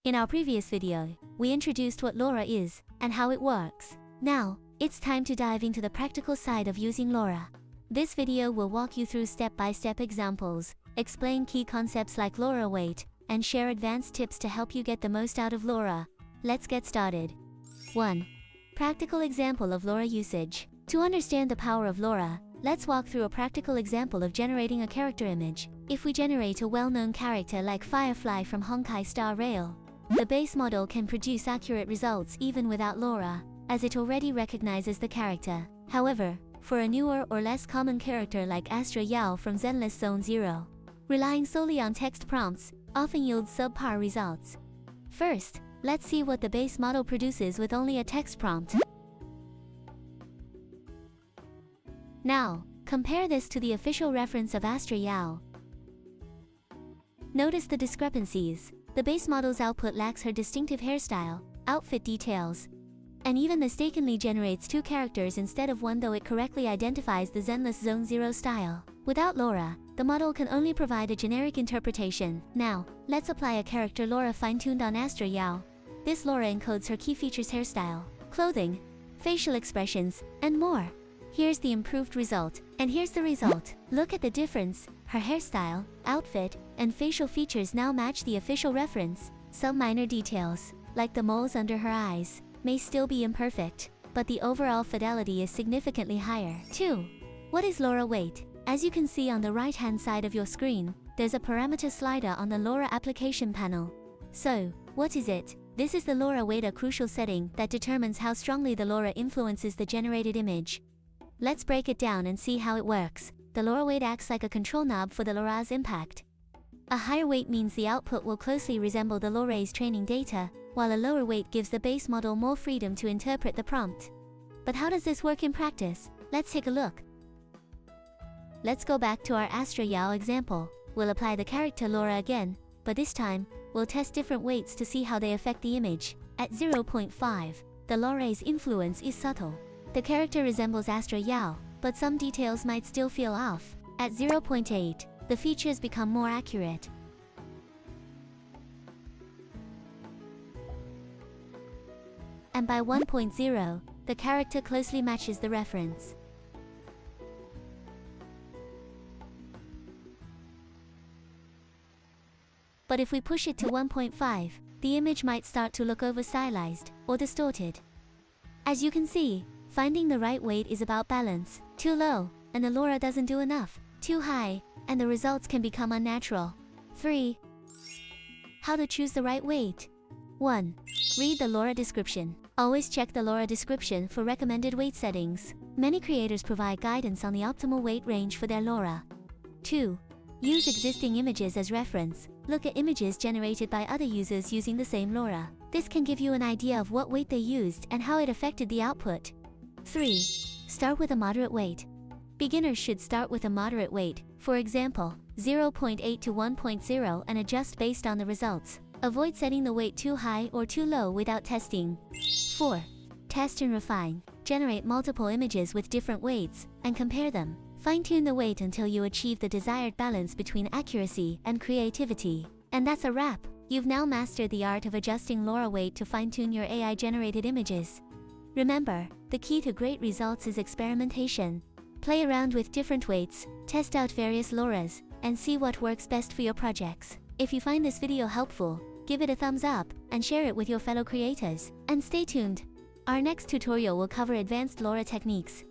In our previous video, we introduced what LoRA is and how it works. Now, it's time to dive into the practical side of using LoRA. This video will walk you through step-by-step examples, explain key concepts like LoRA weight, and share advanced tips to help you get the most out of LoRA. Let's get started. 1. Practical example of LoRA usage. To understand the power of LoRA, let's walk through a practical example of generating a character image. If we generate a well-known character like Firefly from Honkai Star Rail, the base model can produce accurate results even without LoRA, as it already recognizes the character. However, for a newer or less common character like Astra Yao from Zenless Zone Zero, relying solely on text prompts often yields subpar results. First, let's see what the base model produces with only a text prompt. Now, compare this to the official reference of Astra Yao. Notice the discrepancies. The base model's output lacks her distinctive hairstyle, outfit details, and even mistakenly generates two characters instead of one, though it correctly identifies the Zenless Zone Zero style. Without LoRA, the model can only provide a generic interpretation. Now, let's apply a character LoRA fine-tuned on Astra Yao. This LoRA encodes her key features: hairstyle, clothing, facial expressions, and more. Here's the improved result, and here's the result. Look at the difference. Her hairstyle, outfit, and facial features now match the official reference. Some minor details, like the moles under her eyes, may still be imperfect, but the overall fidelity is significantly higher. 2. What is LoRA weight? As you can see on the right-hand side of your screen, there's a parameter slider on the LoRA application panel. So, what is it? This is the LoRA weight, a crucial setting that determines how strongly the LoRA influences the generated image. Let's break it down and see how it works. The LoRA weight acts like a control knob for the LoRa's impact. A higher weight means the output will closely resemble the LoRa's training data, while a lower weight gives the base model more freedom to interpret the prompt. But how does this work in practice? Let's take a look. Let's go back to our Astra Yao example. We'll apply the character LoRA again, but this time, we'll test different weights to see how they affect the image. At 0.5, the LoRa's influence is subtle. The character resembles Astra Yao, but some details might still feel off. At 0.8, the features become more accurate. And by 1.0, the character closely matches the reference. But if we push it to 1.5, the image might start to look over-stylized or distorted. As you can see, finding the right weight is about balance. Too low, and the LoRA doesn't do enough. Too high, and the results can become unnatural. 3. How to choose the right weight. 1. Read the LoRA description. Always check the LoRA description for recommended weight settings. Many creators provide guidance on the optimal weight range for their LoRA. 2. Use existing images as reference. Look at images generated by other users using the same LoRA. This can give you an idea of what weight they used and how it affected the output. 3. Start with a moderate weight. Beginners should start with a moderate weight, for example, 0.8 to 1.0, and adjust based on the results. Avoid setting the weight too high or too low without testing. 4. Test and refine. Generate multiple images with different weights, and compare them. Fine-tune the weight until you achieve the desired balance between accuracy and creativity. And that's a wrap. You've now mastered the art of adjusting LoRA weight to fine-tune your AI-generated images. Remember, the key to great results is experimentation. Play around with different weights, test out various LoRAs, and see what works best for your projects. If you find this video helpful, give it a thumbs up and share it with your fellow creators. And stay tuned. Our next tutorial will cover advanced LoRA techniques,